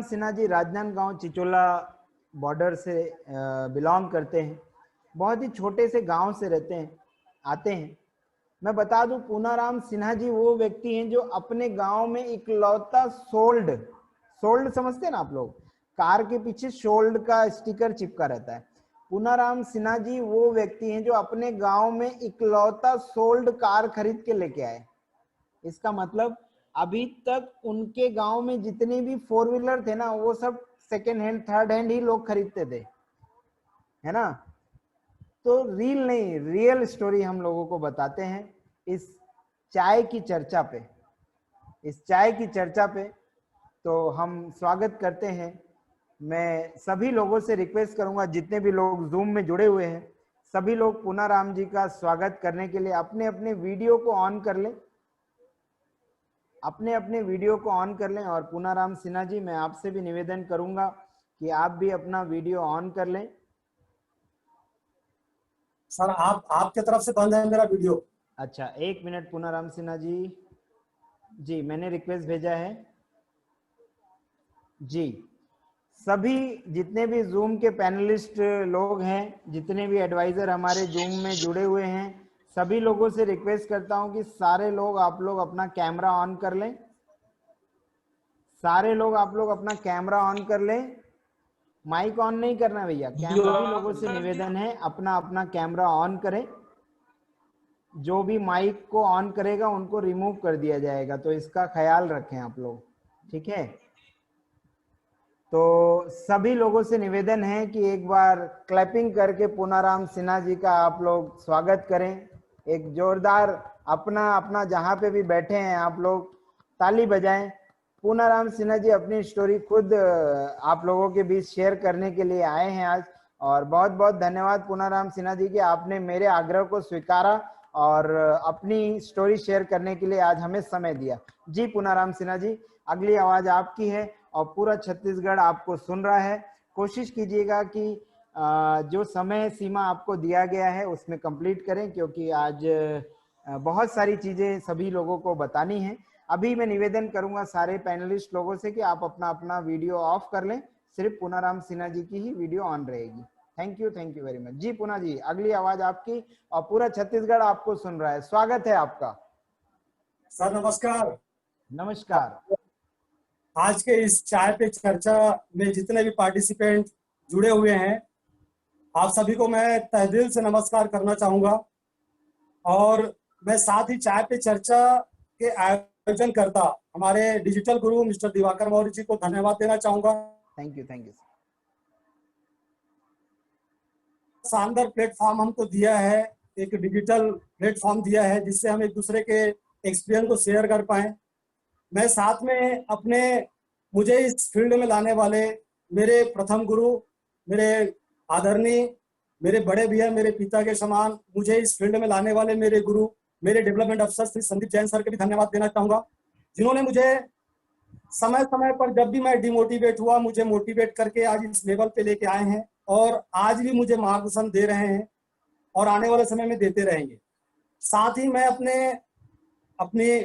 Sinha ji Rajnandgaon Chichola border से belong करते हैं। बहुत ही छोटे से गांव से रहते हैं, आते हैं। मैं बता दूं, पूनाराम सिन्हा जी वो व्यक्ति हैं जो अपने गांव में इकलौता सोल्ड समझते हैं ना आप लोग, कार के पीछे सोल्ड का स्टिकर चिपका रहता है। पूनाराम सिन्हा जी वो व्यक्ति हैं जो अपने गांव में इकलौता सोल्ड कार खरीद के लेके आए। इसका मतलब अभी तक उनके गांव में जितने भी फोर व्हीलर थे ना, वो सब सेकेंड हैंड थर्ड हैंड ही लोग खरीदते थे, है ना। तो रील नहीं, रियल स्टोरी हम लोगों को बताते हैं इस चाय की चर्चा पे। तो हम स्वागत करते हैं। मैं सभी लोगों से रिक्वेस्ट करूंगा, जितने भी लोग जूम में जुड़े हुए हैं, सभी लोग पूनाराम जी का स्वागत करने के लिए अपने अपने वीडियो को ऑन कर लें, और पूनाराम सिन्हा जी, मैं आपसे भी निवेदन करूंगा कि आप भी अपना वीडियो ऑन कर लें। सर आपके तरफ से बंद है मेरा वीडियो। अच्छा, एक मिनट पूनाराम सिन्हा जी, मैंने रिक्वेस्ट भेजा है जी। सभी जितने भी जूम के पैनलिस्ट लोग हैं, जितने भी एडवाइजर हमारे जूम में जुड़े हुए हैं, सभी लोगों से रिक्वेस्ट करता हूं कि सारे लोग आप लोग अपना कैमरा ऑन कर लें। माइक ऑन नहीं करना भैया, सभी लोगों से निवेदन है अपना अपना कैमरा ऑन करें। जो भी माइक को ऑन करेगा उनको रिमूव कर दिया जाएगा, तो इसका ख्याल रखें आप लोग, ठीक है। तो सभी लोगों से निवेदन है कि एक बार क्लैपिंग करके पूनाराम सिन्हा जी का आप लोग स्वागत करें। एक जोरदार अपना जहां पे भी बैठे हैं आप लोग ताली बजाएं। पूनाराम सिन्हा जी अपनी स्टोरी खुद आप लोगों के बीच शेयर करने के लिए आए हैं आज, और बहुत बहुत धन्यवाद पूनाराम सिन्हा जी कि आपने मेरे आग्रह को स्वीकारा और अपनी स्टोरी शेयर करने के लिए आज हमें समय दिया। जी पूनाराम सिन्हा जी, अगली आवाज आपकी है और पूरा छत्तीसगढ़ आपको सुन रहा है। कोशिश कीजिएगा कि जो समय सीमा आपको दिया गया है उसमें कंप्लीट करें, क्योंकि आज बहुत सारी चीजें सभी लोगों को बतानी है। अभी मैं निवेदन करूंगा सारे पैनलिस्ट लोगों से कि आप अपना अपना वीडियो ऑफ कर लें, सिर्फ पूनाराम सिन्हा जी की ही वीडियो ऑन रहेगी। Thank you very much. जी पूना जी, अगली आवाज आपकी और पूरा छत्तीसगढ़ आपको सुन रहा है। स्वागत है आपका। सर नमस्कार। नमस्कार। आज के इस चाय पे चर्चा में जितने भी पार्टिसिपेंट जुड़े हुए हैं, आप सभी को मैं तहे दिल से नमस्कार करना चाहूंगा, और मैं साथ ही चाय पे चर्चा के आयोजन करता हमारे डिजिटल गुरु मिस्टर दिवाकर मौर्य जी को धन्यवाद देना चाहूंगा। थैंक यू शानदार प्लेटफॉर्म हमको दिया है, एक डिजिटल प्लेटफॉर्म दिया है जिससे हम एक दूसरे के एक्सपीरियंस को शेयर कर पाए। मैं साथ में अपने मुझे इस फील्ड में लाने वाले मेरे प्रथम गुरु, मेरे आदरणीय, मेरे बड़े भैया, मेरे पिता के समान मुझे इस फील्ड में लाने वाले मेरे गुरु, मेरे डेवलपमेंट अफसर श्री संदीप जैन सर के भी धन्यवाद देना चाहूंगा, जिन्होंने मुझे समय समय पर जब भी मैं डिमोटिवेट हुआ मुझे मोटिवेट करके आज इस लेवल पे लेके आए हैं, और आज भी मुझे मार्गदर्शन दे रहे हैं और आने वाले समय में देते रहेंगे। साथ ही मैं अपनी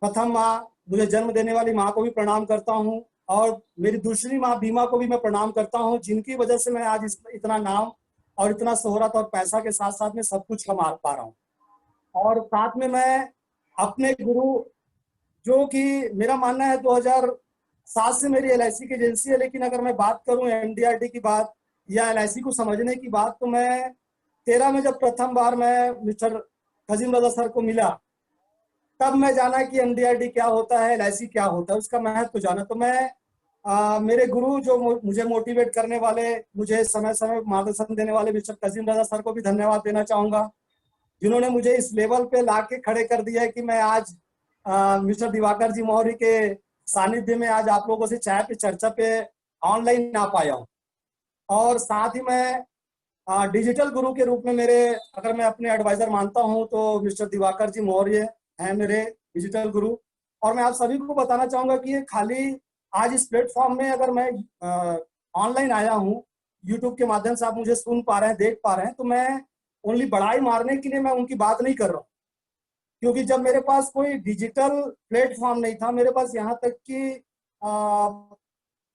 प्रथम माँ, मुझे जन्म देने वाली माँ को भी प्रणाम करता हूँ, और मेरी दूसरी माँ बीमा को भी मैं प्रणाम करता हूँ, जिनकी वजह से मैं आज इतना नाम और इतना शोहरत और पैसा के साथ साथ में सब कुछ कमा पा रहा हूँ। और साथ में मैं अपने गुरु, जो कि मेरा मानना है 2007 से मेरी LIC की एजेंसी है, लेकिन अगर मैं बात करूं MDRT की बात या LIC को समझने की बात, तो मैं 13 में जब प्रथम बार मैं मिस्टर कजीम रजा सर को मिला, तब मैं जाना कि MDRT क्या होता है, LIC क्या होता है, उसका महत्व जाना। तो मैं मेरे गुरु जो मुझे मोटिवेट करने वाले, मुझे समय समय मार्गदर्शन देने वाले मिस्टर कजीम रजा सर को भी धन्यवाद देना चाहूंगा, जिन्होंने मुझे इस लेवल पे ला के खड़े कर दिया है कि मैं आज मिस्टर दिवाकर जी मौर्य के सानिध्य में आज आप लोगों से चाय पे चर्चा पे ऑनलाइन आ पाया हूँ। और साथ ही मैं डिजिटल गुरु के रूप में अगर मैं अपने एडवाइजर मानता हूँ तो मिस्टर दिवाकर जी मौर्य हैं मेरे डिजिटल गुरु। और मैं आप सभी को बताना चाहूंगा कि ये खाली आज इस प्लेटफॉर्म में अगर मैं ऑनलाइन आया हूँ, यूट्यूब के माध्यम से आप मुझे सुन पा रहे हैं, देख पा रहे हैं, तो मैं ओनली बड़ाई मारने के लिए मैं उनकी बात नहीं कर रहा हूँ, क्योंकि जब मेरे पास कोई डिजिटल प्लेटफॉर्म नहीं था, मेरे पास यहाँ तक कि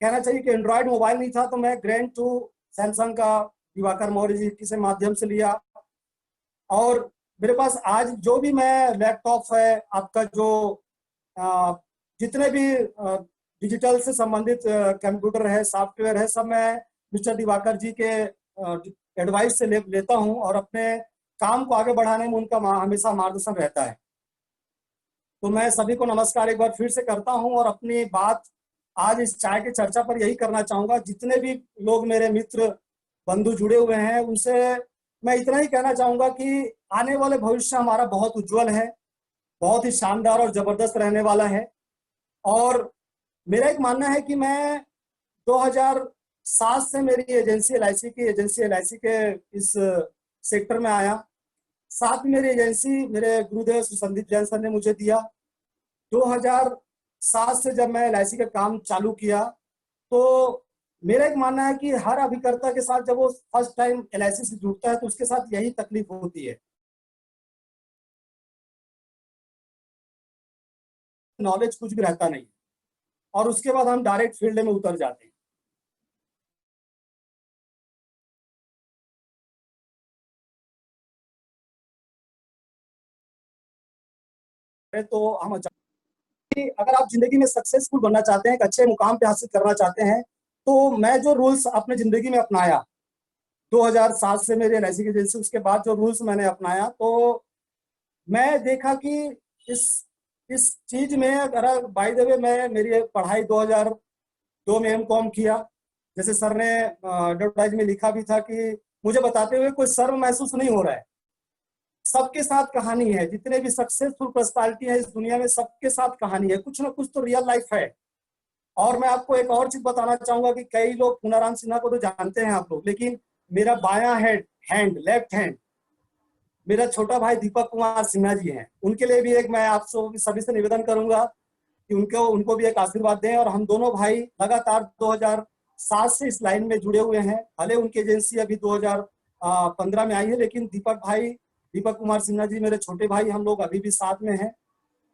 कहना चाहिए कि एंड्रॉयड मोबाइल नहीं था, तो मैं ग्रैंड टू सैमसंग का दिवाकर मौर्य जी के माध्यम से लिया। और मेरे पास आज जो भी मैं लैपटॉप है आपका, जो जितने भी डिजिटल से संबंधित कंप्यूटर है, सॉफ्टवेयर है, सब मैं मिस्टर दिवाकर जी के एडवाइस से लेता हूं और अपने काम को आगे बढ़ाने में उनका हमेशा मार्गदर्शन रहता है। तो मैं सभी को नमस्कार एक बार फिर से करता हूं और अपनी बात आज इस चाय के चर्चा पर यही करना चाहूंगा। जितने भी लोग मेरे मित्र बंधु जुड़े हुए हैं उनसे मैं इतना ही कहना चाहूंगा कि आने वाले भविष्य हमारा बहुत उज्जवल है, बहुत ही शानदार और जबरदस्त रहने वाला है। और मेरा एक मानना है कि मैं 2007 से मेरी एजेंसी एलआईसी के इस सेक्टर में आया। साथ में मेरी एजेंसी मेरे गुरुदेव श्री संदीप जैन सर ने मुझे दिया। 2007 से जब मैं एलआईसी का काम चालू किया, तो मेरा एक मानना है कि हर अभिकर्ता के साथ जब वो फर्स्ट टाइम एलआईसी से जुड़ता है तो उसके साथ यही तकलीफ होती है, नॉलेज कुछ भी रहता नहीं और उसके बाद हम डायरेक्ट फील्ड में उतर जाते हैं। तो हम अगर आप जिंदगी में सक्सेसफुल बनना चाहते हैं, एक अच्छे मुकाम पे हासिल करना चाहते हैं, तो मैं जो रूल्स अपने जिंदगी में अपनाया 2007 से मेरी एलआईसी की एजेंसी, उसके बाद जो रूल्स मैंने अपनाया, तो मैं देखा कि इस चीज में अगर बाय द वे मैं मेरी पढ़ाई 2002 में एमकॉम किया। जैसे सर ने एडवर्टाइज में लिखा भी था कि मुझे बताते हुए कोई शर्म महसूस नहीं हो रहा है, सबके साथ कहानी है। जितने भी सक्सेसफुल पर्सनालिटी है इस दुनिया में, सबके साथ कहानी है, कुछ ना कुछ तो रियल लाइफ है। और मैं आपको एक और चीज बताना चाहूंगा कि कई लोग पूनाराम सिन्हा को तो जानते हैं आप लोग, लेकिन मेरा बायां हैंड लेफ्ट हैंड मेरा छोटा भाई दीपक कुमार सिन्हा जी हैं। उनके लिए भी एक मैं आप सभी से निवेदन करूंगा कि उनको भी एक आशीर्वाद दें। और हम दोनों भाई लगातार 2007 से इस लाइन में जुड़े हुए हैं। भले उनकी एजेंसी अभी 2015 में आई है, लेकिन दीपक कुमार सिन्हा जी मेरे छोटे भाई, हम लोग अभी भी साथ में हैं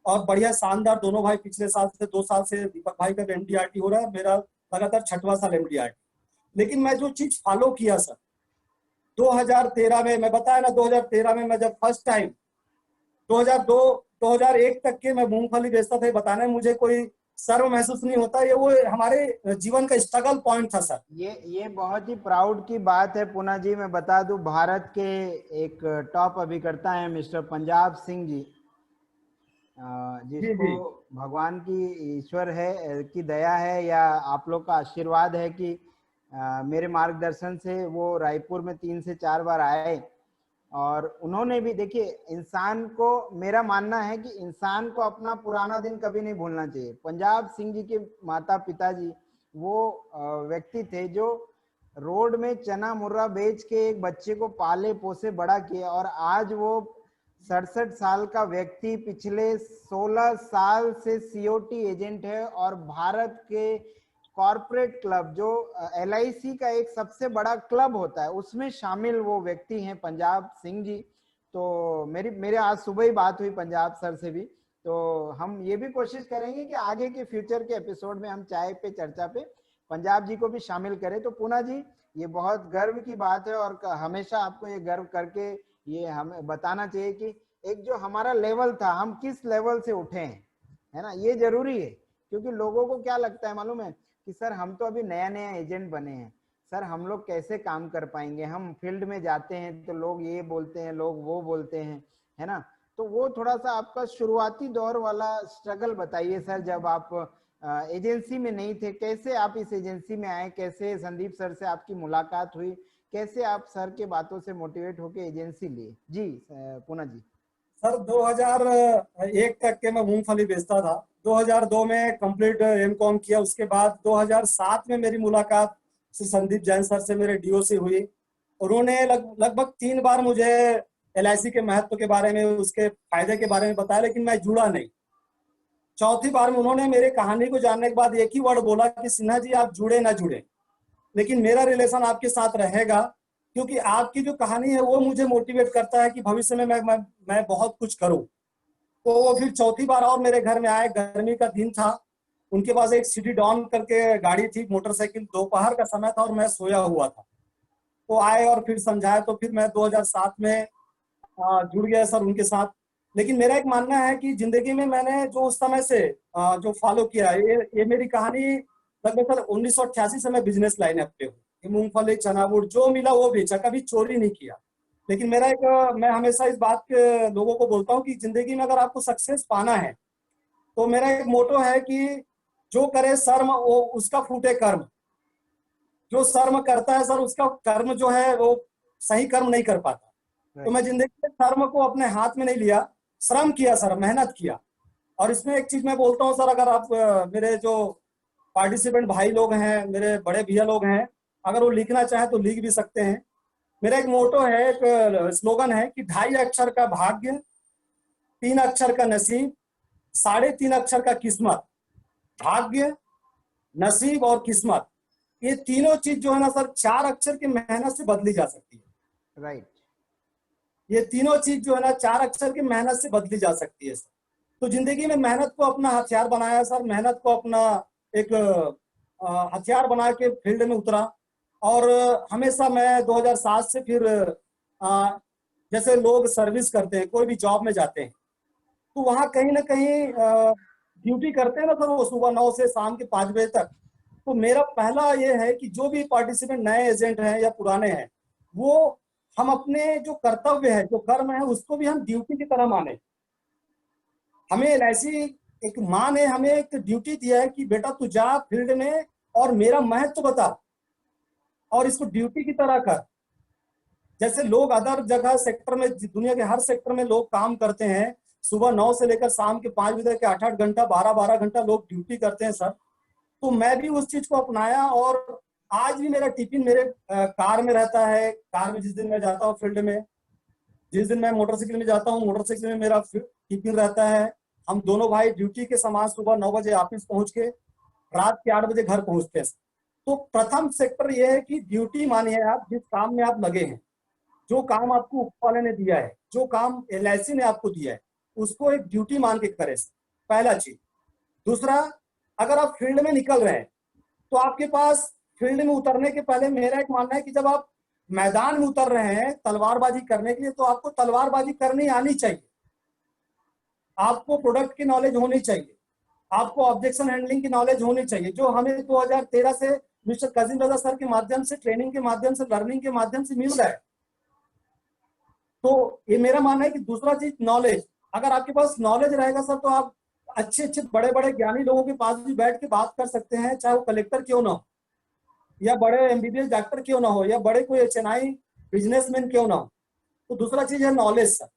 और बढ़िया शानदार दोनों भाई। पिछले साल से 2 साल से दीपक भाई का एमडीआरटी हो रहा है, मेरा लगातार 6वां साल एमडीआरटी। लेकिन मैं जो चीज फॉलो किया सर 2013 में, मैं बताया ना 2013 में मैं जब फर्स्ट टाइम 2002 2001 तक के मैं मूंगफली बेचता था, बताने मुझे कोई शर्म महसूस नहीं होता। ये वो हमारे जीवन का स्ट्रगल पॉइंट था सर। ये बहुत ही प्राउड की बात है पूना जी। मैं बता दूं, भारत के एक टॉप अभिकर्ता हैं मिस्टर पंजाब सिंह जी, जिसको भगवान की ईश्वर है की दया है या आप लोग का आशीर्वाद है कि मेरे मार्गदर्शन से वो रायपुर में 3 से 4 बार आए। और उन्होंने भी, देखिए, इंसान को, मेरा मानना है कि इंसान को अपना पुराना दिन कभी नहीं भूलना चाहिए। पंजाब सिंह जी के माता पिताजी वो व्यक्ति थे जो रोड में चना मुर्रा बेच के एक बच्चे को पाले पोसे बड़ा किया, और आज वो 67 साल का व्यक्ति पिछले 16 साल से सीओटी एजेंट है और भारत के कॉर्पोरेट क्लब जो एलआईसी का एक सबसे बड़ा क्लब होता है उसमें शामिल वो व्यक्ति हैं पंजाब सिंह जी। तो मेरे आज सुबह ही बात हुई पंजाब सर से भी, तो हम ये भी कोशिश करेंगे कि आगे के फ्यूचर के एपिसोड में हम चाय पे चर्चा पे पंजाब जी को भी शामिल करें। तो पूना जी, ये बहुत गर्व की बात है और हमेशा आपको ये गर्व करके ये हमें बताना चाहिए कि एक जो हमारा लेवल था, हम किस लेवल से उठे हैं, है ना। ये जरूरी है क्योंकि लोगों को क्या लगता है मालूम है कि सर हम तो अभी नया नया एजेंट बने हैं, सर हम लोग कैसे काम कर पाएंगे। हम फील्ड में जाते हैं तो लोग ये बोलते हैं, लोग वो बोलते हैं, है ना। तो वो थोड़ा सा आपका शुरुआती दौर वाला स्ट्रगल बताइए सर। जब आप एजेंसी में नहीं थे, कैसे आप इस एजेंसी में आए, कैसे संदीप सर से आपकी मुलाकात हुई, कैसे आप सर के बातों से मोटिवेट होकर एजेंसी लिए। जी पूना जी। सर 2001 तक के मैं मूंगफली बेचता था। 2002 में कंप्लीट एमकॉम किया। उसके बाद 2007 में मेरी मुलाकात श्री संदीप जैन सर से मेरे डीओ से हुई। उन्होंने लगभग 3 बार मुझे एलआईसी के महत्व के बारे में, उसके फायदे के बारे में बताया, लेकिन मैं जुड़ा नहीं। चौथी बार में उन्होंने मेरे कहानी को जानने के बाद एक ही वर्ड बोला कि सिन्हा जी आप जुड़े ना जुड़े, लेकिन मेरा रिलेशन आपके साथ रहेगा, क्योंकि आपकी जो कहानी है वो मुझे मोटिवेट करता है कि भविष्य में मैं बहुत कुछ करूं। तो वो फिर चौथी बार और मेरे घर में आए। गर्मी का दिन था उनके पास एक सिटी डॉन करके गाड़ी थी, मोटरसाइकिल, दोपहर का समय था और मैं सोया हुआ था। वो आए और फिर समझाया, तो फिर मैं 2007 में जुड़ गया सर उनके साथ। लेकिन मेरा एक मानना है कि जिंदगी में मैंने जो उस समय से जो फॉलो किया है, ये मेरी कहानी लगभग सर 1988 से मैं बिजनेस लाइन पे हूँ। मूंगफली, चना गुड़ जो मिला वो बेचा, कभी चोरी नहीं किया। लेकिन मेरा एक मैं हमेशा इस बात के लोगों को बोलता हूँ कि जिंदगी में अगर आपको सक्सेस पाना है तो मेरा एक मोटो है कि जो करे शर्म वो उसका फूटे कर्म। जो शर्म करता है सर उसका कर्म जो है वो सही कर्म नहीं कर पाता। तो मैं जिंदगी में शर्म को अपने हाथ में नहीं लिया, श्रम किया सर, मेहनत किया। और इसमें एक चीज मैं बोलता हूँ सर, अगर आप मेरे जो पार्टिसिपेंट भाई लोग हैं, मेरे बड़े भैया लोग हैं, अगर वो लिखना चाहे तो लिख भी सकते हैं। मेरा एक मोटो है, एक स्लोगन है कि 2.5 अक्षर का भाग्य, 3 अक्षर का नसीब, 3.5 अक्षर का किस्मत। भाग्य, नसीब और किस्मत, ये तीनों चीज जो है ना सर 4 अक्षर की मेहनत से बदली जा सकती है। राइट। ये तीनों चीज जो है ना 4 अक्षर की मेहनत से बदली जा सकती है सर। तो जिंदगी में मेहनत को अपना हथियार बनाया सर, मेहनत को अपना एक हथियार बना के फील्ड में उतरा। और हमेशा मैं 2007 से फिर जैसे लोग सर्विस करते हैं, कोई भी जॉब में जाते हैं, तो वहाँ कहीं ना कहीं ड्यूटी करते हैं ना सर, वो सुबह 9 से शाम के 5 बजे तक। तो मेरा पहला ये है कि जो भी पार्टिसिपेंट नए एजेंट हैं या पुराने हैं, वो हम अपने जो कर्तव्य है, जो कर्म है, उसको भी हम ड्यूटी की तरह माने। हमें एलआईसी एक माँ ने हमें एक ड्यूटी दिया है कि बेटा तू जा फील्ड में और मेरा महत्व बता और इसको ड्यूटी की तरह कर। जैसे लोग अदर जगह सेक्टर में, दुनिया के हर सेक्टर में लोग काम करते हैं, सुबह 9 से लेकर शाम के 5 बजे तक के 8-8 घंटा, 12-12 घंटा लोग ड्यूटी करते हैं सर। तो मैं भी उस चीज को अपनाया और आज भी मेरा टिफिन मेरे कार में रहता है। कार में जिस दिन मैं जाता हूँ फील्ड में, जिस दिन मैं मोटरसाइकिल में जाता हूँ, मोटरसाइकिल में मेरा टिफिन रहता है। हम दोनों भाई ड्यूटी के समान सुबह 9 बजे ऑफिस पहुंच के रात के 8 बजे घर पहुंचते हैं। तो प्रथम सेक्टर यह है कि ड्यूटी मानिए आप, जिस काम में आप लगे हैं, जो काम आपको ऊपर वाले ने दिया है, जो काम एलआईसी ने आपको दिया है, उसको एक ड्यूटी मान के करें, पहला चीज। दूसरा, अगर आप फील्ड में निकल रहे हैं तो आपके पास फील्ड में उतरने के पहले मेरा एक मानना है कि जब आप मैदान में उतर रहे हैं तलवारबाजी करने के लिए, तो आपको तलवारबाजी करनी आनी चाहिए। आपको प्रोडक्ट की नॉलेज होनी चाहिए, आपको ऑब्जेक्शन हैंडलिंग की नॉलेज होनी चाहिए, जो हमें 2013 से मिस्टर काजिम रजा सर के माध्यम से, ट्रेनिंग के माध्यम से, लर्निंग के माध्यम से मिल रहा है। तो ये मेरा मानना है कि दूसरा चीज नॉलेज। अगर आपके पास नॉलेज रहेगा सर तो आप अच्छे अच्छे बड़े बड़े ज्ञानी लोगों के पास भी बैठ के बात कर सकते हैं, चाहे वो कलेक्टर क्यों ना हो, या बड़े एमबीबीएस डॉक्टर क्यों ना हो, या बड़े कोई एचएनआई बिजनेसमैन क्यों ना हो। तो दूसरा चीज है नॉलेज सर।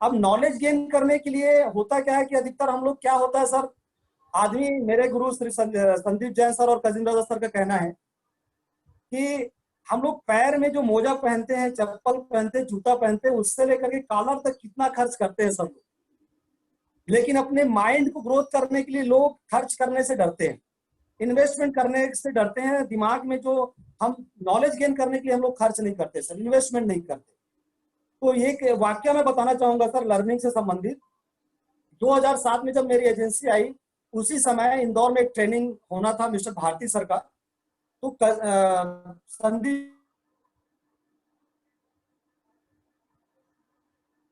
अब नॉलेज गेन करने के लिए होता क्या है कि अधिकतर हम लोग क्या होता है सर, आदमी, मेरे गुरु श्री संदीप जैन सर और काजिम रजा सर का कहना है कि हम लोग पैर में जो मोजा पहनते हैं, चप्पल पहनते हैं, जूता पहनते हैं, उससे लेकर के कॉलर तक कितना खर्च करते हैं सब लोग। लेकिन अपने माइंड को ग्रोथ करने के लिए लोग खर्च करने से डरते हैं, इन्वेस्टमेंट करने से डरते हैं। दिमाग में जो हम नॉलेज गेन करने के लिए हम लोग खर्च नहीं करते सर, इन्वेस्टमेंट नहीं करते। तो एक वाक्य मैं बताना चाहूंगा सर लर्निंग से संबंधित। 2007 में जब मेरी एजेंसी आई, उसी समय इंदौर में एक ट्रेनिंग होना था मिस्टर भारती सर का। तो संदीप,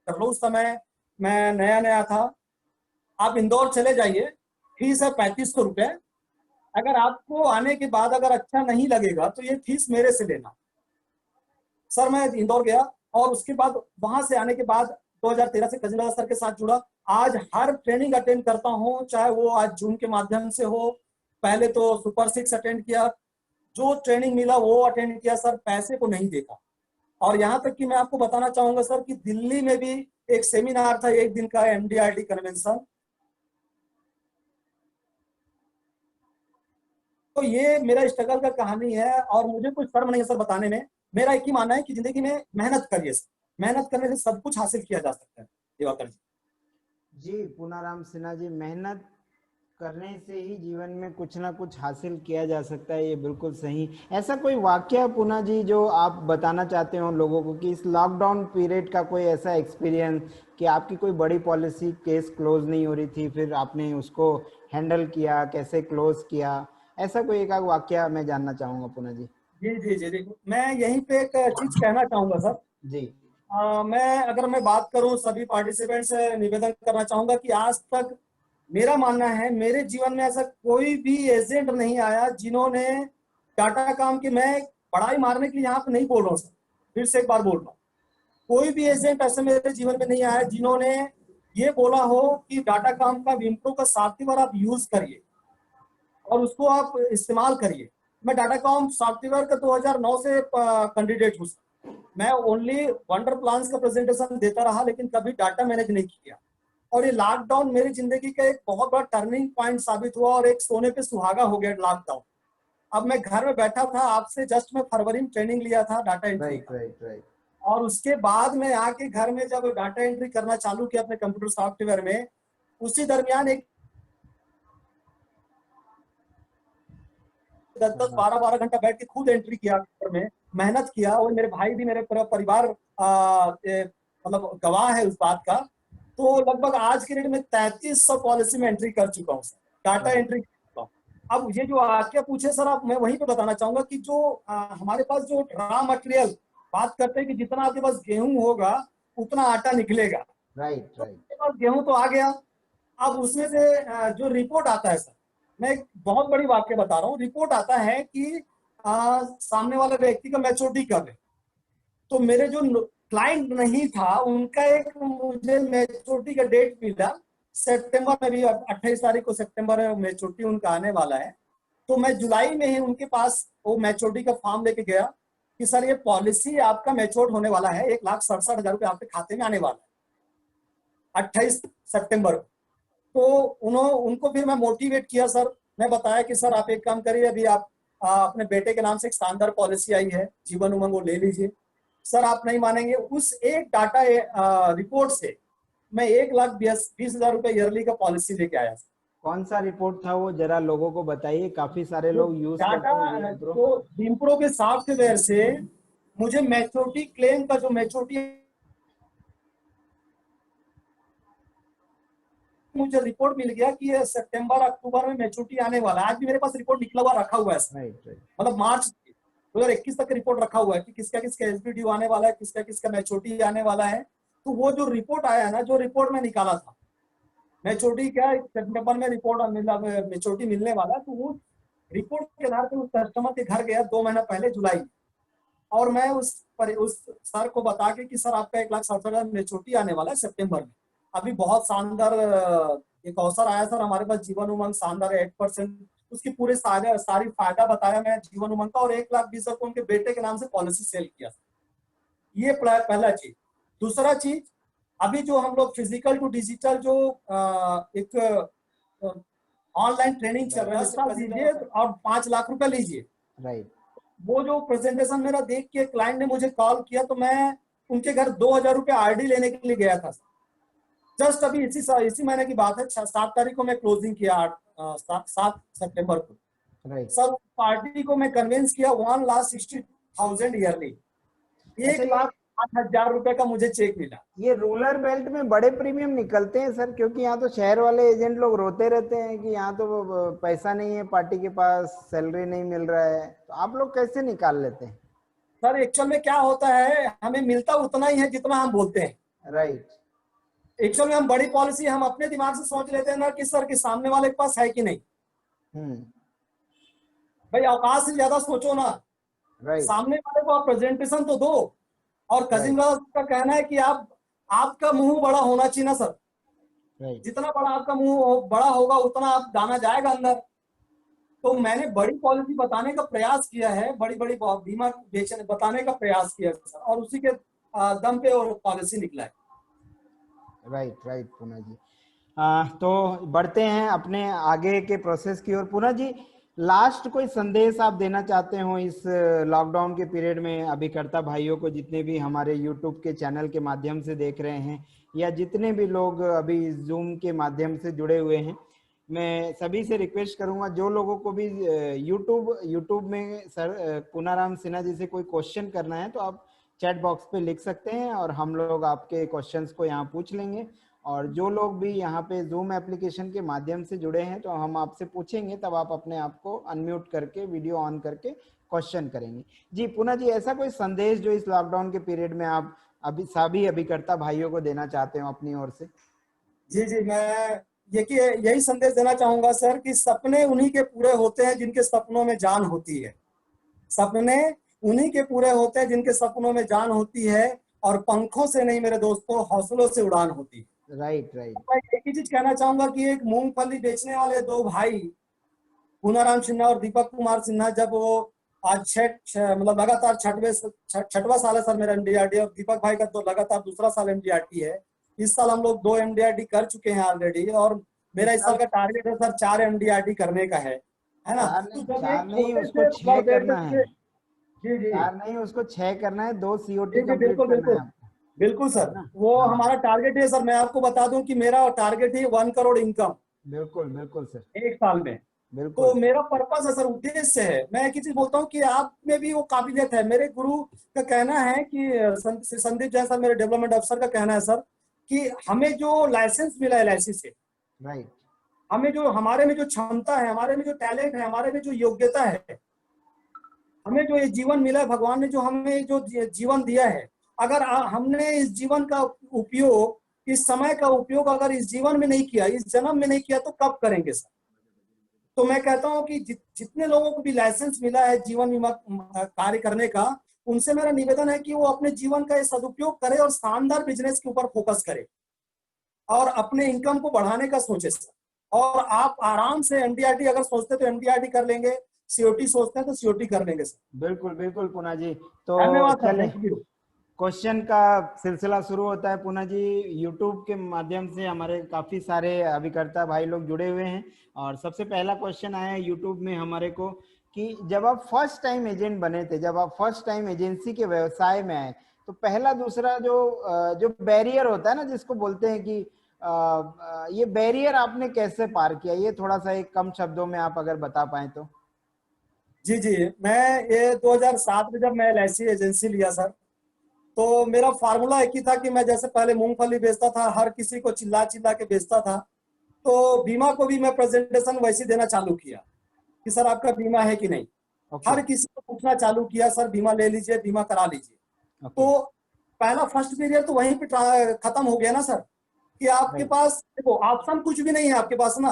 उस समय मैं नया नया था। आप इंदौर चले जाइए, फीस है 3500 रुपए। अगर आपको आने के बाद अगर अच्छा नहीं लगेगा तो ये फीस मेरे से लेना। सर मैं इंदौर गया और उसके बाद वहां से आने के बाद 2013 से काजिम सर के साथ जुड़ा। आज हर ट्रेनिंग अटेंड करता हूँ, चाहे वो आज जूम के माध्यम से हो, पहले तो सुपर 6 अटेंड किया, जो ट्रेनिंग मिला वो अटेंड किया सर, पैसे को नहीं देखा। और यहाँ तक कि मैं आपको बताना चाहूंगा सर कि दिल्ली में भी एक सेमिनार था, एक दिन का, एमडीआरटी कन्वेंशन। तो ये मेरा स्ट्रगल का कहानी है और मुझे कुछ शर्म नहीं है सर बताने में। मेरा एक ही मानना है कि जिंदगी में मेहनत करिए सर, मेहनत करने से सब कुछ हासिल किया जा सकता है। दिवाकर जी। जी, पूनाराम सिन्हा जी, मेहनत करने से ही जीवन में कुछ ना कुछ हासिल किया जा सकता है, ये बिल्कुल सही। ऐसा कोई वाकया पूना जी जो आप बताना चाहते हो लोगों को कि इस लॉकडाउन पीरियड का कोई ऐसा एक्सपीरियंस कि आपकी कोई बड़ी पॉलिसी केस क्लोज नहीं हो रही थी, फिर आपने उसको हैंडल किया, कैसे क्लोज किया, ऐसा कोई एक आध वाकया मैं जानना चाहूंगा पूना जी। जी जी जी जी, मैं यहीं पे एक चीज कहना चाहूंगा सर। जी। मैं बात करूं, सभी पार्टिसिपेंट से निवेदन करना चाहूंगा कि आज तक मेरा मानना है मेरे जीवन में ऐसा कोई भी एजेंट नहीं आया जिन्होंने डाटा काम की, मैं पढ़ाई मारने के लिए यहाँ पे नहीं बोल रहा हूँ सर, फिर से एक बार बोल रहा हूँ, कोई भी एजेंट ऐसे मेरे जीवन में नहीं आया जिन्होंने ये बोला हो कि डाटा काम का विम्प्रो का सॉफ्टवेयर आप यूज करिए और उसको आप इस्तेमाल करिए। मैं डाटा कॉम सॉफ्टवेयर का 2009 से कैंडिडेट हूँ। मैं ओनली वंडर प्लान्स का प्रेजेंटेशन देता रहा, लेकिन कभी डाटा मैनेज नहीं किया। और ये लॉकडाउन मेरी जिंदगी का एक बहुत बड़ा टर्निंग पॉइंट साबित हुआ और एक सोने पे सुहागा हो गया लॉकडाउन। अब मैं घर में बैठा था, आपसे जस्ट मैं फरवरी में ट्रेनिंग लिया था डाटा एंट्री राइट का, राइट राइट। और उसके बाद मैं आके घर में जब डाटा एंट्री करना चालू किया अपने कंप्यूटर सॉफ्टवेयर में, उसी दरमियान एक 10-10 हाँ। 12-12 घंटा बैठ के खुद एंट्री किया घर में, मेहनत किया। और मेरे भाई भी, मेरे पूरा परिवार मतलब गवाह है उस बात का। तो लगभग आज के डेट में 3300 पॉलिसी में एंट्री कर चुका हूँ, डाटा राइट एंट्री कर चुका हूँ। अब ये जो आज्ञा पूछे सर आप, मैं वहीं पे बताना चाहूंगा कि जो हमारे पास जो रॉ मटेरियल, बात करते हैं कि जितना आपके पास गेहूं होगा उतना आटा निकलेगा। राइट तो राइट। आपके पास गेहूं तो आ गया, अब उसमें से जो रिपोर्ट आता है सर, मैं एक बहुत बड़ी वाक्य बता रहा हूँ। रिपोर्ट आता है कि सामने वाले व्यक्ति का मैच्योरिटी कब है। तो मेरे जो क्लाइंट नहीं था उनका एक मुझे मैच्योरिटी का डेट मिला सितंबर में, भी 28 तारीख को सितंबर में मैच्योरिटी उनका आने वाला है। तो मैं जुलाई में ही उनके पास वो मैच्योरिटी का फॉर्म लेके गया कि सर ये पॉलिसी आपका मैच्योर होने वाला है, 1,67,000 रुपये आपके खाते में आने वाला है 28 सितंबर को। तो उनको फिर मैं मोटिवेट किया सर। मैं बताया कि सर आप एक काम करिए, अभी आप अपने बेटे के नाम से एक शानदार पॉलिसी आई है जीवन उमंग, वो ले लीजिए। सर आप नहीं मानेंगे, उस एक डाटा रिपोर्ट से मैं 1,20,000 रुपए ईयरली का पॉलिसी लेके आया। कौन सा रिपोर्ट था वो, जरा लोगों को बताइए, काफी सारे तो लोग यूज डाटा करते हैं ये प्रो। तो विप्रो के सॉफ्टवेयर से मुझे मैच्योरिटी क्लेम का जो मैच्योरिटी, मुझे रिपोर्ट मिल गया कि ये सितंबर अक्टूबर में मैच्योरिटी आने वाला है। आज भी मेरे पास रिपोर्ट निकला हुआ रखा हुआ है सर, राइट राइट। मतलब मार्च 2021 तक रिपोर्ट रखा हुआ है कि किसका किसका एसबी ड्यू आने वाला है, किसका किसका मैच्योरिटी आने वाला है। तो वो जो रिपोर्ट आया ना, जो रिपोर्ट में निकाला था मैच्योरिटी क्या सितंबर में रिपोर्ट मैच्योरिटी मिलने वाला, तो वो रिपोर्ट के आधार पर उस कस्टमर के घर गया 2 महीना पहले जुलाई में, और मैं उस सर को बता के कि सर आपका 1,67,000 मैच्योरिटी आने वाला है सितंबर में। अभी बहुत शानदार एक अवसर आया सर हमारे पास, जीवन उमंग शानदार 8%, उसकी पूरे सारी फायदा बताया मैं जीवन उमंग का, और 1,20,000 को उनके बेटे के नाम से पॉलिसी सेल किया। ये पहला चीज। दूसरा चीज, अभी जो हम लोग फिजिकल टू डिजिटल जो एक ऑनलाइन ट्रेनिंग चल रहा है, दीजिए और 5 लाख रुपए लीजिए। राइट। वो जो प्रेजेंटेशन मेरा देख के क्लाइंट ने मुझे कॉल किया, तो मैं उनके घर 2,000 रुपये आरडी लेने के लिए गया था। जस्ट अभी इसी महीने की बात है, 7 तारीख को मैं क्लोजिंग किया, 7 सितंबर को। राइट। सर पार्टी को मैं कन्विंस किया 1,60,000 ईयरली, अच्छा, 1,08,000 रुपए का मुझे चेक मिला। ये रूरल बेल्ट में बड़े प्रीमियम निकलते हैं सर, क्योंकि यहाँ तो शहर वाले एजेंट लोग रोते रहते हैं कि यहाँ तो पैसा नहीं है पार्टी के पास, सैलरी नहीं मिल रहा है, तो आप लोग कैसे निकाल लेते हैं? सर एक्चुअल में क्या होता है, हमें मिलता उतना ही है जितना हम बोलते हैं। राइट। एक्चुअल में हम बड़ी पॉलिसी हम अपने दिमाग से सोच लेते हैं ना कि सर के सामने वाले के पास है कि नहीं। हम्म। भाई औकात से ज्यादा सोचो ना, राइट सामने वाले को आप प्रेजेंटेशन तो दो। और कजिन राइट का कहना है कि आपका मुंह बड़ा होना चाहिए ना सर, राइट। जितना बड़ा आपका मुंह बड़ा होगा उतना आप दाना जाएगा अंदर। तो मैंने बड़ी पॉलिसी बताने का प्रयास किया है, बड़ी बड़ी बीमा बेचने बताने का प्रयास किया है सर, और उसी के दम पे और पॉलिसी निकला है। राइट राइट पूना जी। तो बढ़ते हैं अपने आगे के प्रोसेस की ओर। पूना जी, लास्ट कोई संदेश आप देना चाहते हो इस लॉकडाउन के पीरियड में अभिकर्ता भाइयों को, जितने भी हमारे यूट्यूब के चैनल के माध्यम से देख रहे हैं या जितने भी लोग अभी जूम के माध्यम से जुड़े हुए हैं, मैं सभी से रिक्वेस्ट करूंगा, जो लोगों को भी यूट्यूब में सर पूनाराम सिन्हा जी से कोई क्वेश्चन करना है तो आप चैट बॉक्स पे लिख सकते हैं और हम लोग आपके क्वेश्चंस को यहाँ पूछ लेंगे। और जो लोग भी यहाँ पे जूम एप्लीकेशन के माध्यम से जुड़े हैं तो हम आपसे पूछेंगे, तब आप अपने आप को अनम्यूट करके वीडियो ऑन करके क्वेश्चन करेंगे। जी पूना जी, ऐसा कोई संदेश जो इस लॉकडाउन के पीरियड में आप अभी सभी अभिकर्ता भाइयों को देना चाहते हो अपनी ओर से? जी जी, मैं यही संदेश देना चाहूंगा सर कि सपने उन्हीं के पूरे होते हैं जिनके सपनों में जान होती है। सपने उन्हीं के पूरे होते हैं जिनके सपनों में जान होती है, और पंखों से नहीं मेरे दोस्तों, हौसलों से उड़ान होती है। Right right. मैं एक ही चीज कहना चाहूंगा कि एक मूंगफली बेचने वाले दो भाई पूनाराम सिन्हा और दीपक कुमार सिन्हा, जब वो आज मतलब लगातार छठवां साल है सर मेरा एमडीआरटी, और दीपक भाई का तो लगातार दूसरा साल एमडीआरटी है। इस साल हम लोग 2 एमडीआरटी कर चुके हैं ऑलरेडी, और मेरा इस साल का टारगेट है सर 4 एमडीआरटी करने का है ना। तो जब चार एक नहीं, छोटे उसको से 6 बड़े करना है। से, जी जी चार नहीं, उसको 6 करना है, 2 सीओटी जी जी, कंप्लीट बिल्कुल करना है बिल्कुल आपको, बिल्कुल है सर, ना? वो हाँ हमारा टारगेट है सर। मैं आपको बता दूं कि मेरा टारगेट है 1 करोड़ इनकम बिल्कुल बिल्कुल सर, एक साल में। तो बिल्कुल। मेरा पर्पस है सर, उद्देश्य है। मैं एक ही चीज बोलता हूँ कि आप में भी वो काबिलियत है। मेरे गुरु का कहना है कि संदीप जैन सर, मेरे डेवलपमेंट अफसर का कहना है सर कि हमें जो लाइसेंस मिला है एलआईसी से, राइट हमें जो हमारे में जो क्षमता है, हमारे में जो टैलेंट है, हमारे में जो योग्यता है, हमें जो ये जीवन मिला है, भगवान ने जो हमें जो जीवन दिया है, अगर हमने इस जीवन का उपयोग, इस समय का उपयोग अगर इस जीवन में नहीं किया, इस जन्म में नहीं किया, तो कब करेंगे सर? तो मैं कहता हूं कि जितने लोगों को भी लाइसेंस मिला है जीवन बीमा कार्य करने का, उनसे मेरा निवेदन है कि वो अपने जीवन का सदुपयोग करे और शानदार बिजनेस के ऊपर फोकस करे और अपने इनकम को बढ़ाने का सोचे सर। और आप आराम से एमडीआरटी अगर सोचते तो एमडीआरटी कर लेंगे, सीओटी सोचते हैं तो सीओटी कर लेंगे सर। बिल्कुल बिल्कुल पूना जी। तो धन्यवाद सर, चले, थैंक यू। क्वेश्चन का सिलसिला शुरू होता है पूना जी। यूट्यूब के माध्यम से हमारे काफी सारे अभिकर्ता भाई लोग जुड़े हुए हैं और सबसे पहला क्वेश्चन आया है यूट्यूब में हमारे को कि जब आप फर्स्ट टाइम एजेंट बने थे, जब आप फर्स्ट टाइम एजेंसी के व्यवसाय में आए, तो पहला दूसरा जो बैरियर होता है ना, जिसको बोलते हैं कि ये बैरियर आपने कैसे पार किया, ये थोड़ा सा एक कम शब्दों में आप अगर बता पाए तो। जी जी, मैं ये 2007 में जब मैं एलआईसी एजेंसी लिया सर, तो मेरा फार्मूला एक ही था कि मैं जैसे पहले मूंगफली बेचता था, हर किसी को चिल्ला चिल्ला के बेचता था, तो बीमा को भी मैं प्रेजेंटेशन वैसे देना चालू किया कि सर आपका बीमा है कि नहीं। ओके हर किसी को पूछना चालू किया, सर बीमा ले लीजिए, बीमा करा लीजिए। ओके। तो पहला फर्स्ट पीरियड तो वहीं पे खत्म हो गया ना सर, कि आपके राइट पास देखो ऑप्शन कुछ भी नहीं है आपके पास ना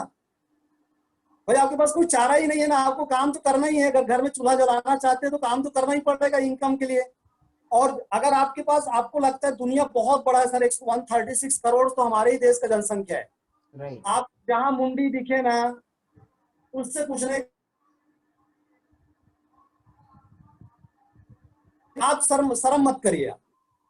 भाई, आपके पास कोई चारा ही नहीं है ना, आपको काम तो करना ही है। अगर घर में चूल्हा जलाना चाहते हैं तो काम तो करना ही पड़ेगा इनकम के लिए। और अगर आपके पास, आपको लगता है दुनिया बहुत बड़ा है सर, 136 करोड़ तो हमारे ही देश का जनसंख्या है। राइट आप जहां मुंडी दिखे ना, उससे पूछने, आप शर्म मत करिए। राइट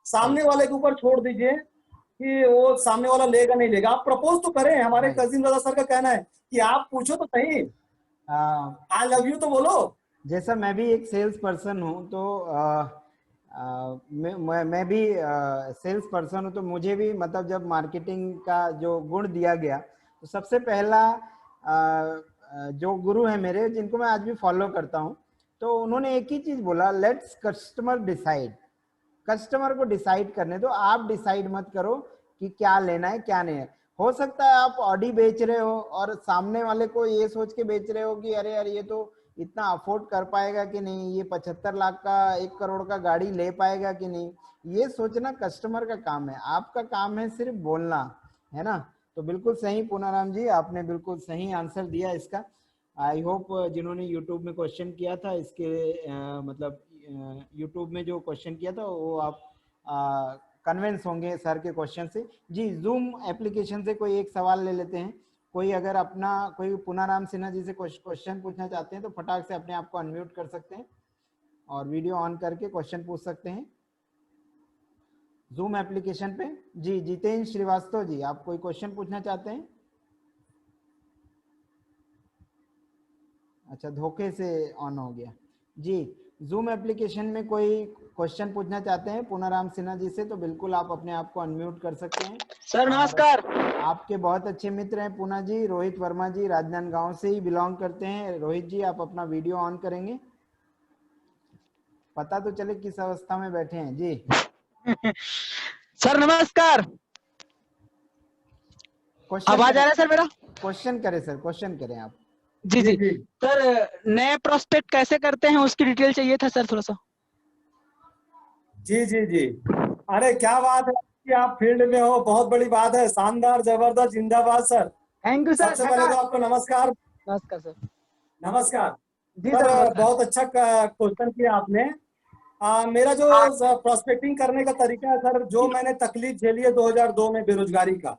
सामने वाले के ऊपर छोड़ दीजिए कि वो सामने वाला लेगा नहीं लेगा। आप प्रपोज तो करें। हमारे राइट। कजिन दादा सर का कहना है कि आप पूछो तो सही, आई लव यू तो बोलो। जैसा मैं भी एक सेल्स पर्सन हूँ तो मैं भी सेल्स पर्सन हूँ, तो मुझे भी मतलब जब मार्केटिंग का जो गुण दिया गया, तो सबसे पहला जो गुरु है मेरे, जिनको मैं आज भी फॉलो करता हूँ, तो उन्होंने एक ही चीज बोला, लेट्स कस्टमर डिसाइड। कस्टमर को डिसाइड करने दो, आप डिसाइड मत करो कि क्या लेना है क्या नहीं है। हो सकता है आप ऑडी बेच रहे हो और सामने वाले को ये सोच के बेच रहे हो कि अरे यार ये तो इतना अफोर्ड कर पाएगा कि नहीं, ये 75 लाख का 1 करोड़ का गाड़ी ले पाएगा कि नहीं, ये सोचना कस्टमर का काम है। आपका काम है सिर्फ बोलना, है ना? तो बिल्कुल सही पूनाराम जी, आपने बिल्कुल सही आंसर दिया इसका। आई होप जिन्होंने यूट्यूब में क्वेश्चन किया था इसके मतलब यूट्यूब में जो क्वेश्चन किया था वो आप कन्विंस होंगे सर के क्वेश्चन से। जी जूम एप्लीकेशन से कोई एक सवाल ले लेते हैं। कोई अगर अपना कोई पूनाराम सिन्हा जी से क्वेश्चन पूछना चाहते हैं तो फटाक से अपने आप को अनम्यूट कर सकते हैं और वीडियो ऑन करके क्वेश्चन पूछ सकते हैं जूम एप्लीकेशन पे। जी जितेंद्र श्रीवास्तव जी, आप कोई क्वेश्चन पूछना चाहते हैं? अच्छा, धोखे से ऑन हो गया। जी जूम एप्लीकेशन में कोई क्वेश्चन पूछना चाहते हैं पूनाराम सिन्हा जी से तो बिल्कुल आप अपने आप को अनम्यूट कर सकते हैं। सर और नमस्कार। आपके बहुत अच्छे मित्र हैं पूना जी, रोहित वर्मा जी, राजनांदगांव से ही बिलोंग करते हैं। रोहित जी आप अपना वीडियो ऑन करेंगे, पता तो चले किस अवस्था में बैठे हैं जी। सर नमस्कार, क्वेश्चन आवाज आ रहा है सर मेरा? क्वेश्चन करें सर, क्वेश्चन करें आप। जी जी जी जी सर, नए प्रोस्पेक्ट कैसे करते हैं उसकी डिटेल चाहिए था सर थोड़ा सा। जी जी जी। अरे क्या बात है कि आप फील्ड में हो, बहुत बड़ी बात है। शानदार, जबरदस्त, जिंदाबाद सर। Thank you sir. सबसे पहले तो आपको नमस्कार। नमस्कार सर। नमस्कार जी सर। सर नमस्कार। बहुत अच्छा क्वेश्चन किया आपने। मेरा जो प्रोस्पेक्टिंग करने का तरीका है सर, जो मैंने तकलीफ झेली है 2002 में बेरोजगारी का,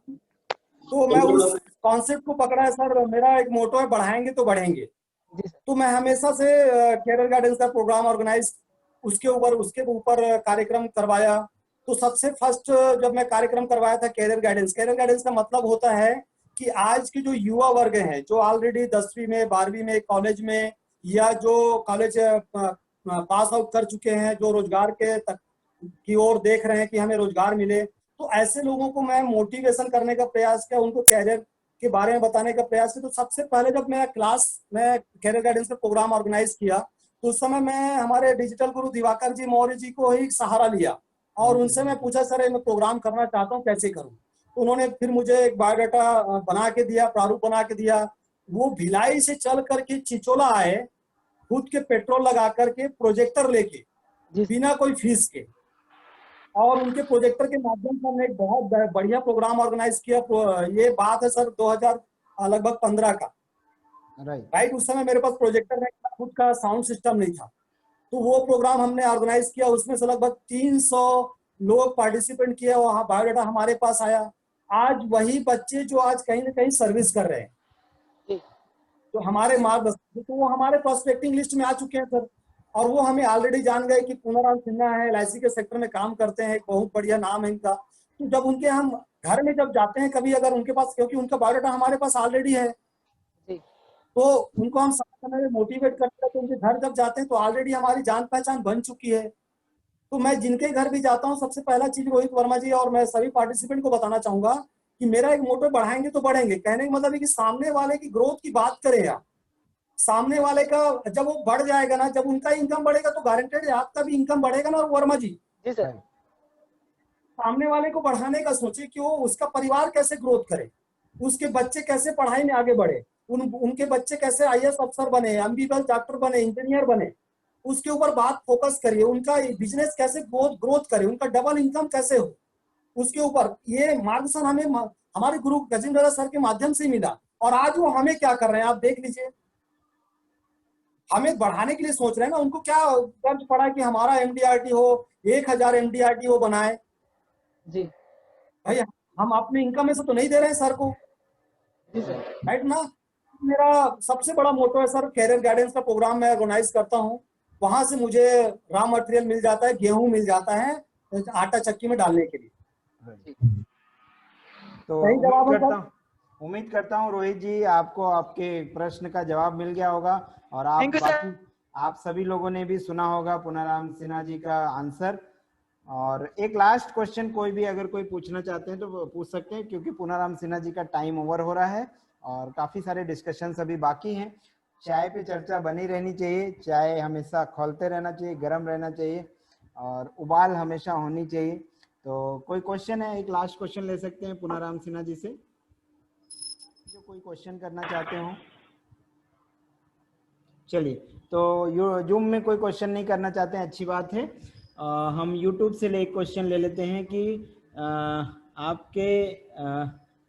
तो मैं उस कॉन्सेप्ट को पकड़ा है सर। मेरा एक मोटो है, बढ़ाएंगे तो बढ़ेंगे। जी सर। तो मैं हमेशा से कैरियर गाइडेंस का प्रोग्राम ऑर्गेनाइज, उसके ऊपर कार्यक्रम करवाया। तो सबसे फर्स्ट जब मैं कार्यक्रम करवाया था कैरियर गाइडेंस का मतलब होता है कि आज की जो युवा वर्ग है, जो ऑलरेडी 10वीं में, 12वीं में, कॉलेज में, या जो कॉलेज पास आउट कर चुके हैं, जो रोजगार के तक की ओर देख रहे हैं कि हमें रोजगार मिले, तो ऐसे लोगों को मैं मोटिवेशन करने का प्रयास किया, उनको कैरियर के बारे में बताने का प्रयास किया। तो सबसे पहले जब मैं कैरियर गाइडेंस का प्रोग्राम ऑर्गेनाइज किया, तो उस समय मैं हमारे डिजिटल गुरु दिवाकर जी मौर्य जी को ही सहारा लिया और उनसे मैं पूछा, सर मैं प्रोग्राम करना चाहता हूँ, कैसे करूँ। तो उन्होंने फिर मुझे एक बायोडाटा बना के दिया, प्रारूप बना के दिया। वो भिलाई से चल करके चिचोला आए, खुद के पेट्रोल लगा करके, प्रोजेक्टर लेके, जी बिना कोई फीस के, और उनके प्रोजेक्टर के माध्यम से हमने एक बहुत बढ़िया प्रोग्राम ऑर्गेनाइज किया। ये बात है सर 2000 लगभग 15 का। राइट। राइट, उस समय मेरे पास प्रोजेक्टर नहीं था, खुद का साउंड सिस्टम नहीं था। तो वो प्रोग्राम हमने ऑर्गेनाइज किया, उसमें से लगभग 300 लोग पार्टिसिपेंट किए, वहाँ बायोडाटा हमारे पास आया। आज वही बच्चे जो आज कहीं ना कहीं सर्विस कर रहे हैं, जी तो हमारे मार्गदर्शन, तो वो हमारे प्रोस्पेक्टिंग लिस्ट में आ चुके हैं सर। और वो हमें ऑलरेडी जान गए कि पूनाराम सिन्हा है, एलआईसी के सेक्टर में काम करते हैं, एक बहुत बढ़िया नाम है इनका। तो जब उनके हम घर में जब जाते हैं कभी, अगर उनके पास, क्योंकि उनका बायोडाटा हमारे पास ऑलरेडी है, जी तो उनको हम समय में मोटिवेट करते हैं। तो उनके घर जब जाते हैं तो ऑलरेडी हमारी जान पहचान बन चुकी है। तो मैं जिनके घर भी जाता हूँ, सबसे पहला चीज रोहित वर्मा जी और मैं सभी पार्टिसिपेंट को बताना चाहूंगा कि मेरा एक मोटो, बढ़ाएंगे तो बढ़ेंगे। कहने का मतलब है कि सामने वाले की ग्रोथ की बात करें आप। सामने वाले का जब वो बढ़ जाएगा ना, जब उनका इनकम बढ़ेगा, तो गारंटेड है आपका भी इनकम बढ़ेगा ना। और वर्मा जी, जी सर। सामने वाले को बढ़ाने का सोचे कि वो, उसका परिवार कैसे ग्रोथ करे, उसके बच्चे कैसे पढ़ाई में आगे बढ़े, उनके बच्चे कैसे आईएएस अफसर बने, एमबीबीएस डॉक्टर बने, इंजीनियर बने, उसके ऊपर बात फोकस करिए। उनका बिजनेस कैसे ग्रोथ करे, उनका डबल इनकम कैसे हो, उसके ऊपर ये मार्गदर्शन हमें हमारे गुरु गजेंद्र सर के माध्यम से मिला। और आज वो हमें क्या कर रहे हैं आप देख लीजिए। हमें बढ़ाने के लिए सोच रहे हैं ना, उनको क्या कर्ज पड़ा कि हमारा एमडीआरटी हो, 1000 एमडीआरटी हो बनाए। जी भाई हम अपने इनकम में से तो नहीं दे रहे हैं सर को, जी सर। राइट ना। मेरा सबसे बड़ा मोटो है सर, कैरियर गाइडेंस का प्रोग्राम मैं ऑर्गेनाइज करता हूँ। वहां से मुझे रॉ मटेरियल मिल जाता है, गेहूं मिल जाता है आटा चक्की में डालने के लिए। तो सही जवाब है सर? उम्मीद करता हूँ रोहित जी आपको आपके प्रश्न का जवाब मिल गया होगा और आप थैंक यू सर। बाकी आप सभी लोगों ने भी सुना होगा पूनाराम सिन्हा जी का आंसर। और एक लास्ट क्वेश्चन कोई भी अगर कोई पूछना चाहते हैं तो पूछ सकते हैं, क्योंकि पूनाराम सिन्हा जी का टाइम ओवर हो रहा है और काफी सारे डिस्कशन अभी बाकी हैं। चाय पे चर्चा बनी रहनी चाहिए, चाय हमेशा खोलते रहना चाहिए, गर्म रहना चाहिए और उबाल हमेशा होनी चाहिए। तो कोई क्वेश्चन है, एक लास्ट क्वेश्चन ले सकते हैं पूनाराम सिन्हा जी से, जो कोई क्वेश्चन करना चाहते हो। चलिए, तो जूम में कोई क्वेश्चन नहीं करना चाहते हैं, अच्छी बात है। हम यूट्यूब से एक क्वेश्चन ले लेते हैं कि आपके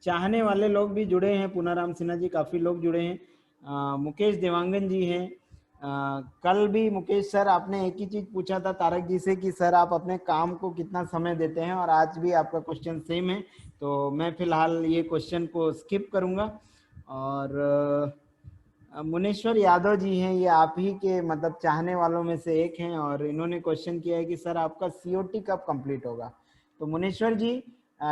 चाहने वाले लोग भी जुड़े हैं, पूनाराम सिन्हा जी काफ़ी लोग जुड़े हैं। मुकेश देवांगन जी हैं। कल भी मुकेश सर आपने एक ही चीज़ पूछा था तारक जी से कि सर आप अपने काम को कितना समय देते हैं, और आज भी आपका क्वेश्चन सेम है। तो मैं फिलहाल ये क्वेश्चन को स्किप करूँगा। और मुनेश्वर यादव जी हैं, ये आप ही के मतलब चाहने वालों में से एक हैं और इन्होंने क्वेश्चन किया है कि सर आपका सीओटी कब कंप्लीट होगा। तो मुनेश्वर जी,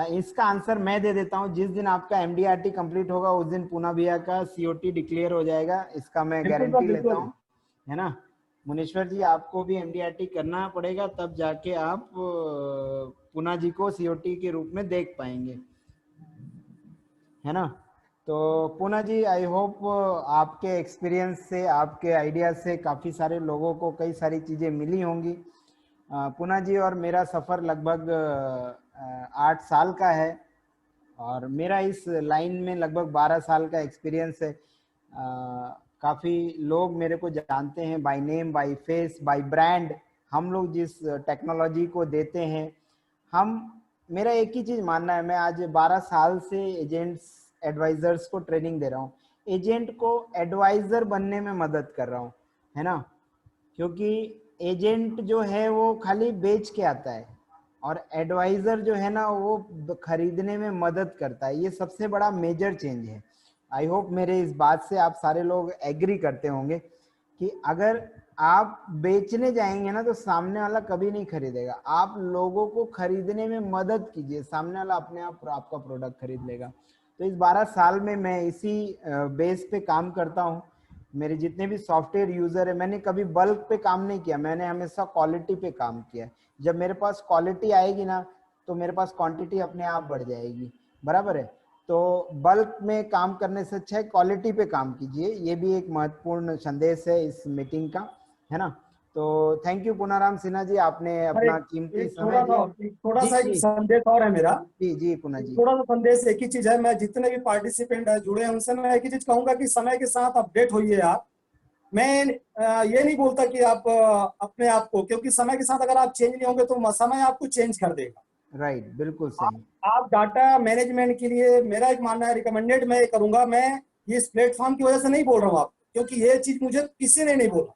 इसका आंसर मैं दे देता हूं, जिस दिन आपका एमडीआरटी कंप्लीट होगा उस दिन पूना भैया का सीओटी डिक्लेयर हो जाएगा, इसका मैं बिल्कुल सर, गारंटी लेता बिल्कुल। हूं, है ना। मुनीश्वर जी, आपको भी एमडीआरटी करना पड़ेगा, तब जाके आप पूना जी को सीओटी के रूप में देख पाएंगे, है ना। तो पूना जी, आई होप आपके एक्सपीरियंस से, आपके आइडिया से काफ़ी सारे लोगों को कई सारी चीज़ें मिली होंगी। पूना जी और मेरा सफ़र लगभग 8 साल का है, और मेरा इस लाइन में लगभग 12 साल का एक्सपीरियंस है। काफ़ी लोग मेरे को जानते हैं by name, by face, by brand. हम लोग जिस टेक्नोलॉजी को देते हैं, मेरा एक ही चीज़ मानना है, मैं आज 12 साल से एजेंट्स, एडवाइजर्स को ट्रेनिंग दे रहा हूँ। एजेंट को एडवाइजर बनने में मदद कर रहा हूँ, है ना, क्योंकि एजेंट जो है वो खाली बेच के आता है, और एडवाइजर जो है ना वो खरीदने में मदद करता है। ये सबसे बड़ा मेजर चेंज है। आई होप मेरे इस बात से आप सारे लोग एग्री करते होंगे कि अगर आप बेचने जाएंगे ना तो सामने वाला कभी नहीं खरीदेगा। आप लोगों को खरीदने में मदद कीजिए, सामने वाला अपने आप आपका प्रोडक्ट खरीद लेगा। तो इस 12 साल में मैं इसी बेस पे काम करता हूँ। मेरे जितने भी सॉफ्टवेयर यूजर है, मैंने कभी बल्क पे काम नहीं किया, मैंने हमेशा क्वालिटी पे काम किया। जब मेरे पास क्वालिटी आएगी ना तो मेरे पास क्वांटिटी अपने आप बढ़ जाएगी, बराबर है। तो बल्क में काम करने से अच्छा है क्वालिटी पे काम कीजिए। ये भी एक महत्वपूर्ण संदेश है इस मीटिंग का, है ना। तो थैंक यू पुनाराम सिन्हा जी, आपने अरे अपना कीमती एक समय दिया। थोड़ा जी सा एक जी संदेश और है मेरा। जी जी पुना एक जी। थोड़ा सा संदेश, एक ही चीज है, मैं जितने भी पार्टिसिपेंट है जुड़े हैं उनसे मैं एक ही चीज कहूंगा कि समय के साथ अपडेट होइए आप। मैं ये नहीं बोलता कि आप अपने आप को, क्योंकि समय के साथ अगर आप चेंज नहीं होंगे तो समय आपको चेंज कर देगा। राइट, बिल्कुल आप, सही। आप डाटा मैनेजमेंट के लिए मेरा एक मानना है, रिकमेंडेड मैं करूंगा। मैं ये इस प्लेटफॉर्म की वजह से नहीं बोल रहा हूँ आप, क्योंकि ये चीज मुझे किसी ने नहीं बोला,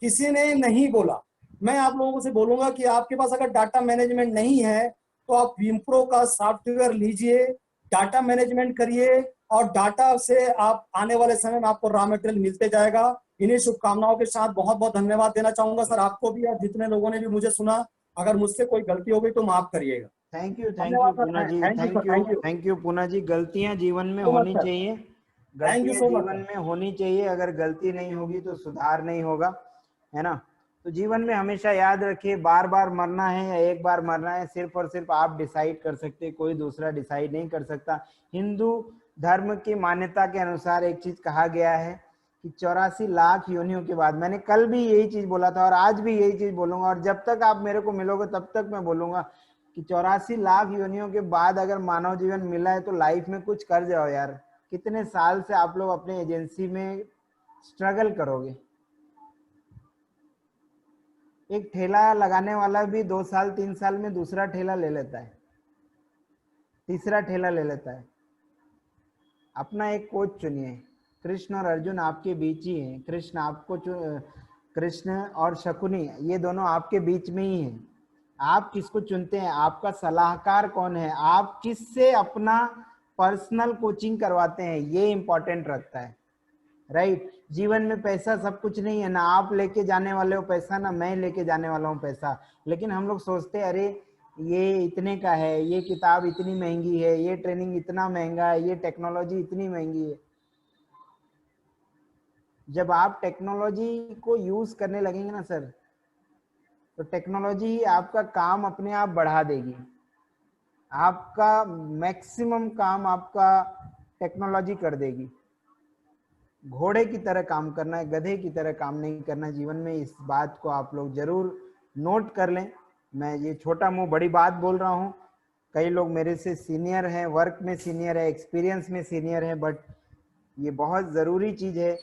किसी ने नहीं बोला। मैं आप लोगों से बोलूंगा कि आपके पास अगर डाटा मैनेजमेंट नहीं है तो आप विम्प्रो का सॉफ्टवेयर लीजिए, डाटा मैनेजमेंट करिए, और डाटा से आप आने वाले समय में आपको रॉ मटेरियल मिलते जाएगा। इन्हीं शुभकामनाओं के साथ बहुत बहुत धन्यवाद देना चाहूंगा सर आपको भी, और जितने लोगों ने भी मुझे सुना। अगर मुझसे कोई गलती हो गई तो माफ करिएगा। थैंक यू धन्यवाद पूना सर, जी, thank you sir, thank you thank you Puna ji. गलतियां जीवन में सो मच होनी सर, चाहिए, थैंक यू गलतियां सो मच जीवन सर। में होनी चाहिए। अगर गलती नहीं होगी तो सुधार नहीं होगा, है ना। तो जीवन में हमेशा याद रखिए, बार बार मरना है या एक बार मरना है, सिर्फ और सिर्फ आप डिसाइड कर सकते, कोई दूसरा डिसाइड नहीं कर सकता। हिंदू धर्म की मान्यता के अनुसार एक चीज कहा गया है कि 84 लाख योनियों के बाद, मैंने कल भी यही चीज बोला था और आज भी यही चीज बोलूंगा, और जब तक आप मेरे को मिलोगे तब तक मैं बोलूंगा कि 84 लाख योनियों के बाद अगर मानव जीवन मिला है तो लाइफ में कुछ कर जाओ यार। कितने साल से आप लोग अपने एजेंसी में स्ट्रगल करोगे। एक ठेला लगाने वाला भी 2 साल 3 साल में दूसरा ठेला ले लेता है, तीसरा ठेला ले लेता है। अपना एक कोच चुनिए। कृष्ण और अर्जुन आपके बीच ही हैं, कृष्ण और शकुनी ये दोनों आपके बीच में ही हैं। आप किसको चुनते हैं, आपका सलाहकार कौन है, आप किससे अपना पर्सनल कोचिंग करवाते हैं, ये इंपॉर्टेंट रखता है। राइट। जीवन में पैसा सब कुछ नहीं है, ना आप लेके जाने वाले हो पैसा, ना मैं लेके जाने वाला हूँ पैसा। लेकिन हम लोग सोचते हैं अरे ये इतने का है, ये किताब इतनी महंगी है, ये ट्रेनिंग इतना महंगा है, ये टेक्नोलॉजी इतनी महंगी है। जब आप टेक्नोलॉजी को यूज करने लगेंगे ना सर, तो टेक्नोलॉजी आपका काम अपने आप बढ़ा देगी। आपका मैक्सिमम काम आपका टेक्नोलॉजी कर देगी। घोड़े की तरह काम करना है, गधे की तरह काम नहीं करना जीवन में। इस बात को आप लोग जरूर नोट कर लें। मैं ये छोटा मुंह बड़ी बात बोल रहा हूँ। कई लोग मेरे से सीनियर हैं, वर्क में सीनियर है, एक्सपीरियंस में सीनियर है, बट ये बहुत ज़रूरी चीज़ है।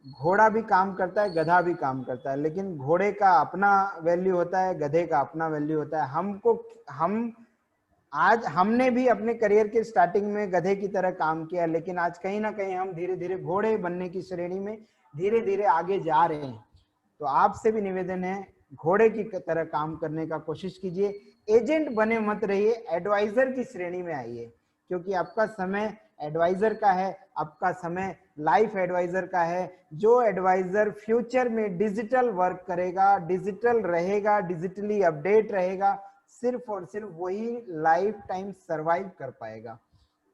घोड़ा भी काम करता है, गधा भी काम करता है, लेकिन घोड़े का अपना वैल्यू होता है, गधे का अपना वैल्यू होता है। आज हमने भी अपने करियर के स्टार्टिंग में गधे की तरह काम किया, लेकिन आज कहीं ना कहीं हम धीरे धीरे घोड़े बनने की श्रेणी में धीरे धीरे आगे जा रहे हैं। तो आपसे भी निवेदन है, घोड़े की तरह काम करने का कोशिश कीजिए। एजेंट बने मत रहिए, एडवाइजर की श्रेणी में आइए, क्योंकि आपका समय एडवाइजर का है, आपका समय लाइफ एडवाइजर का है। जो एडवाइजर फ्यूचर में डिजिटल वर्क करेगा, डिजिटल रहेगा, डिजिटली अपडेट रहेगा, सिर्फ और सिर्फ वही लाइफ टाइम सरवाइव कर पाएगा।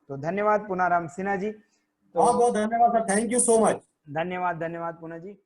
तो धन्यवाद पुनाराम सिन्हा जी। तो बहुत बहुत धन्यवाद sir, thank you so much. धन्यवाद, धन्यवाद पुना जी।